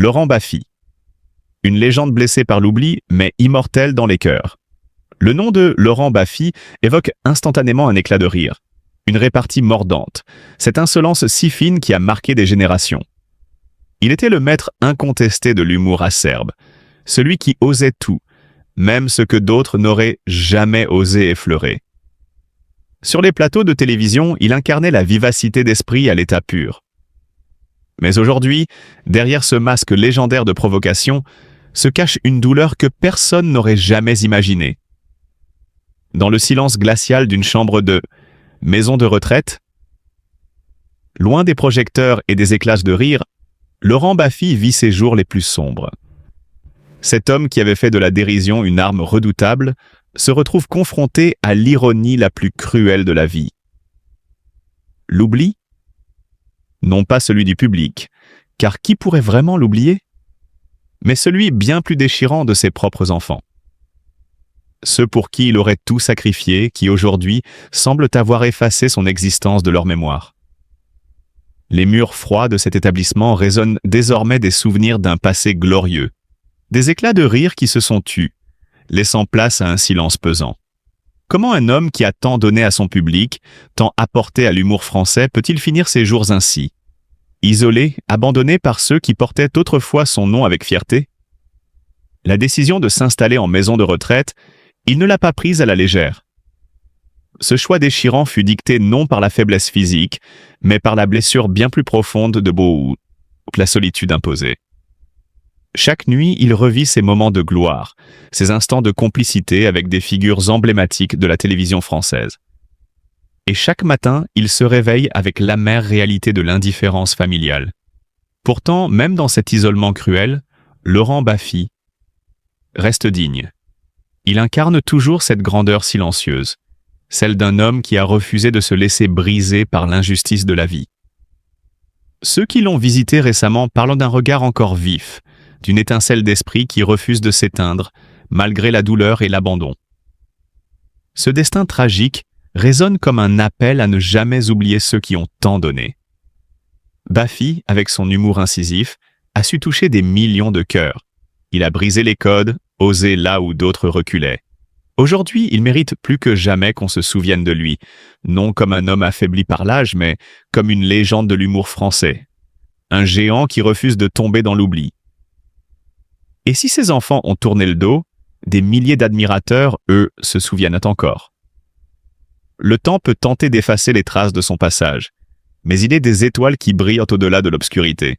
Laurent Baffy. Une légende blessée par l'oubli, mais immortelle dans les cœurs. Le nom de Laurent Baffy évoque instantanément un éclat de rire. Une répartie mordante, cette insolence si fine qui a marqué des générations. Il était le maître incontesté de l'humour acerbe, celui qui osait tout, même ce que d'autres n'auraient jamais osé effleurer. Sur les plateaux de télévision, il incarnait la vivacité d'esprit à l'état pur. Mais aujourd'hui, derrière ce masque légendaire de provocation, se cache une douleur que personne n'aurait jamais imaginée. Dans le silence glacial d'une chambre de maison de retraite, loin des projecteurs et des éclats de rire, Laurent Baffy vit ses jours les plus sombres. Cet homme qui avait fait de la dérision une arme redoutable se retrouve confronté à l'ironie la plus cruelle de la vie. L'oubli ? Non pas celui du public, car qui pourrait vraiment l'oublier ? Mais celui bien plus déchirant de ses propres enfants. Ceux pour qui il aurait tout sacrifié, qui aujourd'hui semblent avoir effacé son existence de leur mémoire. Les murs froids de cet établissement résonnent désormais des souvenirs d'un passé glorieux, des éclats de rire qui se sont tus, laissant place à un silence pesant. Comment un homme qui a tant donné à son public, tant apporté à l'humour français, peut-il finir ses jours ainsi, isolé, abandonné par ceux qui portaient autrefois son nom avec fierté ? La décision de s'installer en maison de retraite, il ne l'a pas prise à la légère. Ce choix déchirant fut dicté non par la faiblesse physique, mais par la blessure bien plus profonde de la solitude imposée. Chaque nuit, il revit ses moments de gloire, ses instants de complicité avec des figures emblématiques de la télévision française. Et chaque matin, il se réveille avec l'amère réalité de l'indifférence familiale. Pourtant, même dans cet isolement cruel, Laurent Baffy reste digne. Il incarne toujours cette grandeur silencieuse, celle d'un homme qui a refusé de se laisser briser par l'injustice de la vie. Ceux qui l'ont visité récemment parlent d'un regard encore vif, d'une étincelle d'esprit qui refuse de s'éteindre, malgré la douleur et l'abandon. Ce destin tragique résonne comme un appel à ne jamais oublier ceux qui ont tant donné. Baffy, avec son humour incisif, a su toucher des millions de cœurs. Il a brisé les codes, osé là où d'autres reculaient. Aujourd'hui, il mérite plus que jamais qu'on se souvienne de lui, non comme un homme affaibli par l'âge, mais comme une légende de l'humour français. Un géant qui refuse de tomber dans l'oubli. Et si ses enfants ont tourné le dos, des milliers d'admirateurs, eux, se souviennent encore. Le temps peut tenter d'effacer les traces de son passage, mais il est des étoiles qui brillent au-delà de l'obscurité.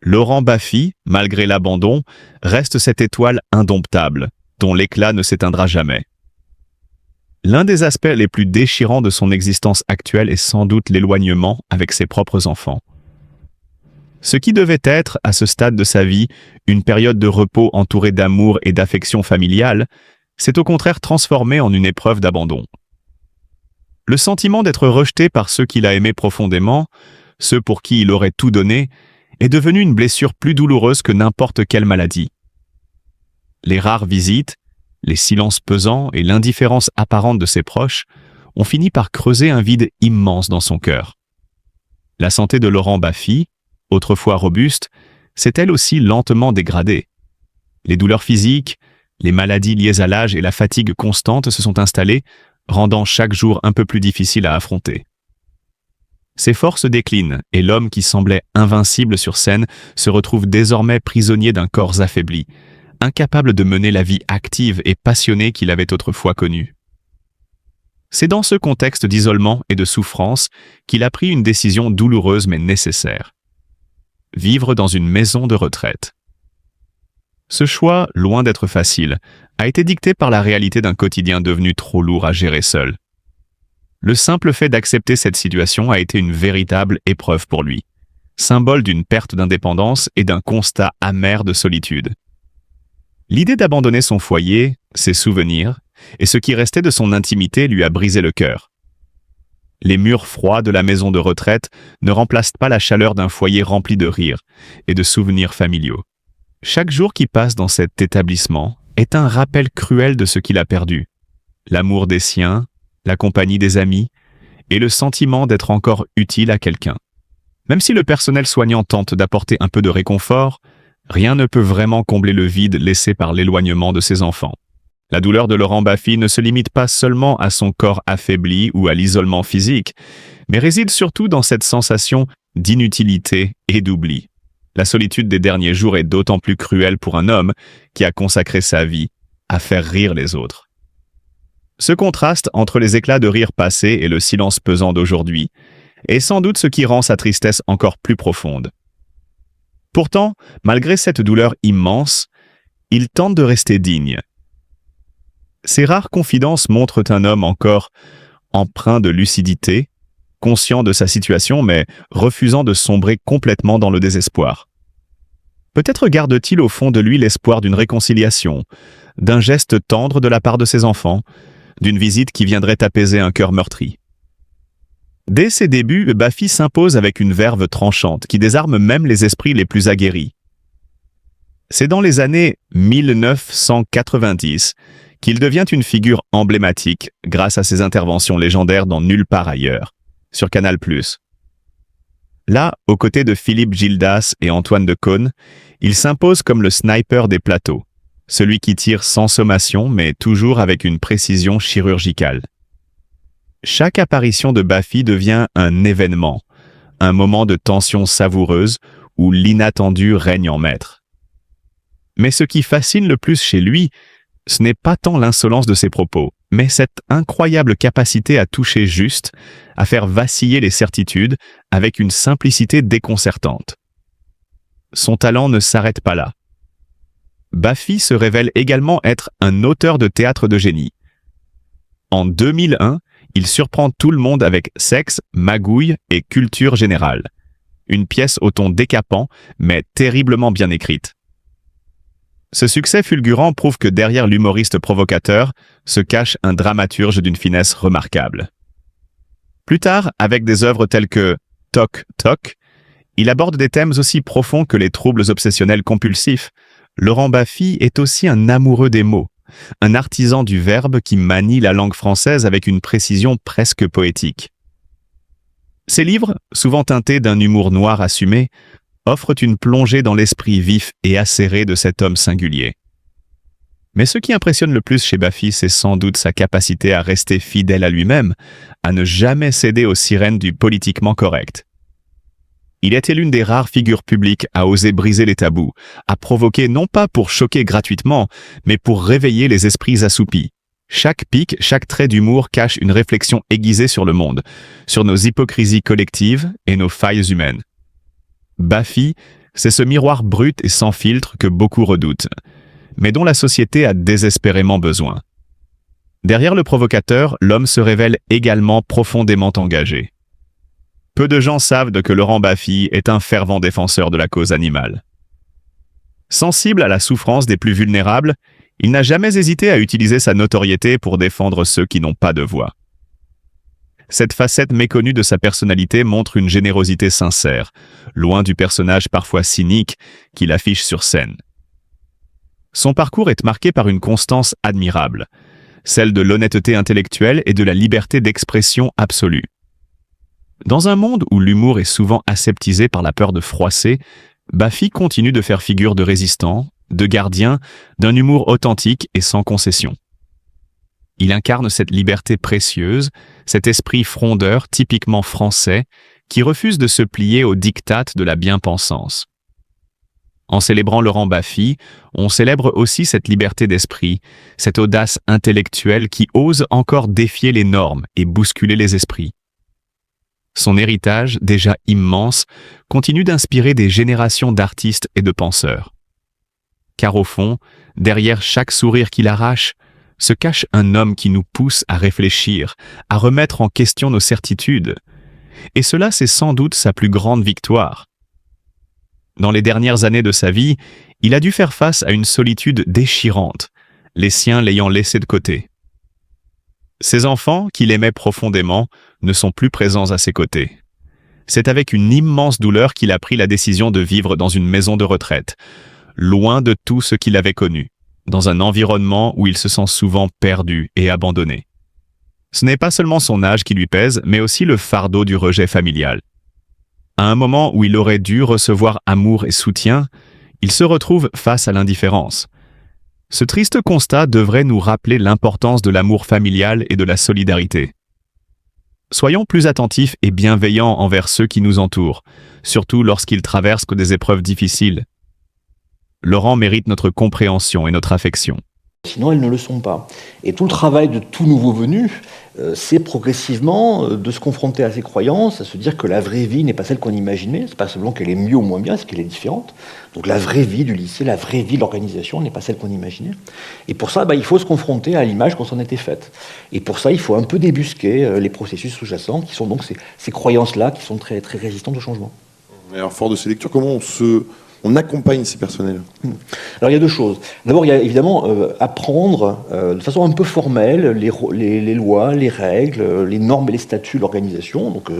Laurent Baffy, malgré l'abandon, reste cette étoile indomptable, dont l'éclat ne s'éteindra jamais. L'un des aspects les plus déchirants de son existence actuelle est sans doute l'éloignement avec ses propres enfants. Ce qui devait être, à ce stade de sa vie, une période de repos entourée d'amour et d'affection familiale, s'est au contraire transformé en une épreuve d'abandon. Le sentiment d'être rejeté par ceux qu'il a aimés profondément, ceux pour qui il aurait tout donné, est devenu une blessure plus douloureuse que n'importe quelle maladie. Les rares visites, les silences pesants et l'indifférence apparente de ses proches ont fini par creuser un vide immense dans son cœur. La santé de Laurent Baffy, autrefois robuste, s'est elle aussi lentement dégradée. Les douleurs physiques, les maladies liées à l'âge et la fatigue constante se sont installées, rendant chaque jour un peu plus difficile à affronter. Ses forces déclinent et l'homme qui semblait invincible sur scène se retrouve désormais prisonnier d'un corps affaibli, incapable de mener la vie active et passionnée qu'il avait autrefois connue. C'est dans ce contexte d'isolement et de souffrance qu'il a pris une décision douloureuse mais nécessaire. Vivre dans une maison de retraite. Ce choix, loin d'être facile, a été dicté par la réalité d'un quotidien devenu trop lourd à gérer seul. Le simple fait d'accepter cette situation a été une véritable épreuve pour lui, symbole d'une perte d'indépendance et d'un constat amer de solitude. L'idée d'abandonner son foyer, ses souvenirs, et ce qui restait de son intimité lui a brisé le cœur. Les murs froids de la maison de retraite ne remplacent pas la chaleur d'un foyer rempli de rires et de souvenirs familiaux. Chaque jour qui passe dans cet établissement est un rappel cruel de ce qu'il a perdu. L'amour des siens, la compagnie des amis et le sentiment d'être encore utile à quelqu'un. Même si le personnel soignant tente d'apporter un peu de réconfort, rien ne peut vraiment combler le vide laissé par l'éloignement de ses enfants. La douleur de Laurent Baffy ne se limite pas seulement à son corps affaibli ou à l'isolement physique, mais réside surtout dans cette sensation d'inutilité et d'oubli. La solitude des derniers jours est d'autant plus cruelle pour un homme qui a consacré sa vie à faire rire les autres. Ce contraste entre les éclats de rire passés et le silence pesant d'aujourd'hui est sans doute ce qui rend sa tristesse encore plus profonde. Pourtant, malgré cette douleur immense, il tente de rester digne. Ses rares confidences montrent un homme encore empreint de lucidité, conscient de sa situation mais refusant de sombrer complètement dans le désespoir. Peut-être garde-t-il au fond de lui l'espoir d'une réconciliation, d'un geste tendre de la part de ses enfants, d'une visite qui viendrait apaiser un cœur meurtri. Dès ses débuts, Baffy s'impose avec une verve tranchante qui désarme même les esprits les plus aguerris. C'est dans les années 1990 qu'il devient une figure emblématique grâce à ses interventions légendaires dans Nulle part ailleurs, sur Canal+. Là, aux côtés de Philippe Gildas et Antoine Decaune, il s'impose comme le sniper des plateaux, celui qui tire sans sommation mais toujours avec une précision chirurgicale. Chaque apparition de Baffy devient un événement, un moment de tension savoureuse où l'inattendu règne en maître. Mais ce qui fascine le plus chez lui, ce n'est pas tant l'insolence de ses propos, mais cette incroyable capacité à toucher juste, à faire vaciller les certitudes avec une simplicité déconcertante. Son talent ne s'arrête pas là. Baffy se révèle également être un auteur de théâtre de génie. En 2001, il surprend tout le monde avec Sexe, magouille et culture générale. Une pièce au ton décapant, mais terriblement bien écrite. Ce succès fulgurant prouve que derrière l'humoriste provocateur se cache un dramaturge d'une finesse remarquable. Plus tard, avec des œuvres telles que Toc Toc, il aborde des thèmes aussi profonds que les troubles obsessionnels compulsifs. Laurent Baffy est aussi un amoureux des mots, un artisan du verbe qui manie la langue française avec une précision presque poétique. Ses livres, souvent teintés d'un humour noir assumé, offrent une plongée dans l'esprit vif et acéré de cet homme singulier. Mais ce qui impressionne le plus chez Baffy, c'est sans doute sa capacité à rester fidèle à lui-même, à ne jamais céder aux sirènes du politiquement correct. Il était l'une des rares figures publiques à oser briser les tabous, à provoquer non pas pour choquer gratuitement, mais pour réveiller les esprits assoupis. Chaque pic, chaque trait d'humour cache une réflexion aiguisée sur le monde, sur nos hypocrisies collectives et nos failles humaines. Baffy, c'est ce miroir brut et sans filtre que beaucoup redoutent, mais dont la société a désespérément besoin. Derrière le provocateur, l'homme se révèle également profondément engagé. Peu de gens savent que Laurent Baffy est un fervent défenseur de la cause animale. Sensible à la souffrance des plus vulnérables, il n'a jamais hésité à utiliser sa notoriété pour défendre ceux qui n'ont pas de voix. Cette facette méconnue de sa personnalité montre une générosité sincère, loin du personnage parfois cynique qu'il affiche sur scène. Son parcours est marqué par une constance admirable, celle de l'honnêteté intellectuelle et de la liberté d'expression absolue. Dans un monde où l'humour est souvent aseptisé par la peur de froisser, Baffy continue de faire figure de résistant, de gardien, d'un humour authentique et sans concession. Il incarne cette liberté précieuse, cet esprit frondeur typiquement français qui refuse de se plier aux diktats de la bien-pensance. En célébrant Laurent Baffy, on célèbre aussi cette liberté d'esprit, cette audace intellectuelle qui ose encore défier les normes et bousculer les esprits. Son héritage, déjà immense, continue d'inspirer des générations d'artistes et de penseurs. Car au fond, derrière chaque sourire qu'il arrache, se cache un homme qui nous pousse à réfléchir, à remettre en question nos certitudes. Et cela, c'est sans doute sa plus grande victoire. Dans les dernières années de sa vie, il a dû faire face à une solitude déchirante, les siens l'ayant laissé de côté. Ses enfants, qu'il aimait profondément, ne sont plus présents à ses côtés. C'est avec une immense douleur qu'il a pris la décision de vivre dans une maison de retraite, loin de tout ce qu'il avait connu, dans un environnement où il se sent souvent perdu et abandonné. Ce n'est pas seulement son âge qui lui pèse, mais aussi le fardeau du rejet familial. À un moment où il aurait dû recevoir amour et soutien, il se retrouve face à l'indifférence. Ce triste constat devrait nous rappeler l'importance de l'amour familial et de la solidarité. Soyons plus attentifs et bienveillants envers ceux qui nous entourent, surtout lorsqu'ils traversent des épreuves difficiles. Laurent mérite notre compréhension et notre affection. Sinon, elles ne le sont pas. Et tout le travail de tout nouveau venu, c'est progressivement de se confronter à ses croyances, à se dire que la vraie vie n'est pas celle qu'on imaginait. C'est pas seulement qu'elle est mieux ou moins bien, c'est qu'elle est différente. Donc la vraie vie du lycée, la vraie vie de l'organisation n'est pas celle qu'on imaginait. Et pour ça, il faut se confronter à l'image qu'on s'en était faite. Et pour ça, il faut un peu débusquer les processus sous-jacents, qui sont donc ces croyances-là, qui sont très, très résistantes au changement. Et alors, fort de ces lectures, comment on accompagne ces personnels? Alors il y a deux choses. D'abord, il y a évidemment apprendre de façon un peu formelle les lois, les règles, les normes et les statuts de l'organisation. Donc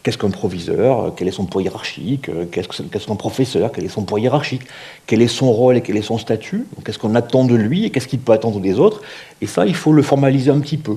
qu'est-ce qu'un proviseur, quel est son poids hiérarchique, qu'est-ce qu'un professeur, quel est son poids hiérarchique, quel est son rôle et quel est son statut, donc qu'est-ce qu'on attend de lui et qu'est-ce qu'il peut attendre des autres. Et ça, il faut le formaliser un petit peu.